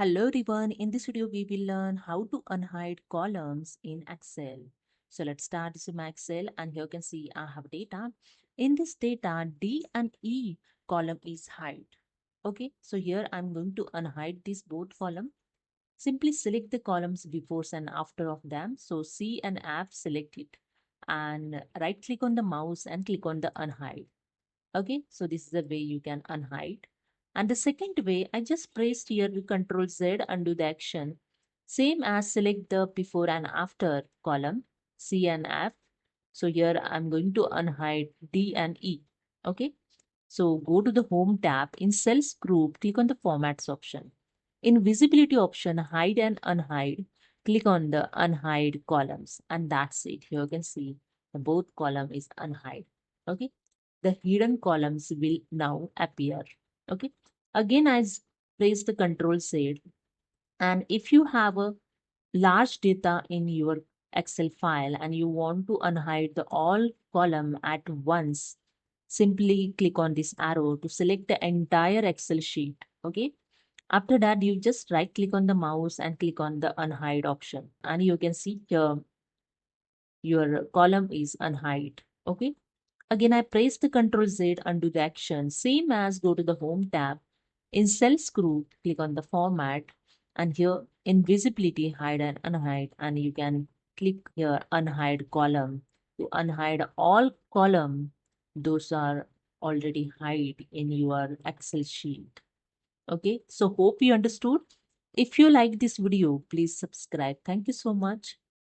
Hello everyone, in this video we will learn how to unhide columns in Excel. So let's start this in my Excel and here you can see I have data. In this data, D and E column is hide. Okay, so here I'm going to unhide this both column. Simply select the columns before and after of them. So C and F, select it and right click on the mouse and click on the unhide. Okay, so this is the way you can unhide. And the second way, I just pressed here with Control Z, undo the action. Same as select the before and after column, C and F. So here I'm going to unhide D and E. Okay, so go to the Home tab. In Cells group, click on the Formats option. In Visibility option, hide and unhide, click on the unhide columns. And that's it. Here you can see the both column is unhide. Okay, the hidden columns will now appear. Okay, again I press the Control Z, and if you have a large data in your Excel file and you want to unhide the all column at once, simply click on this arrow to select the entire Excel sheet. Okay, after that you just right click on the mouse and click on the unhide option, and you can see here your column is unhide. Okay, again, I press the Ctrl Z, undo the action. Same as go to the Home tab. In Cells group, click on the Format, and here in Visibility, hide and unhide, and you can click here Unhide column to unhide all column. Those are already hide in your Excel sheet. Okay, so hope you understood. If you like this video, please subscribe. Thank you so much.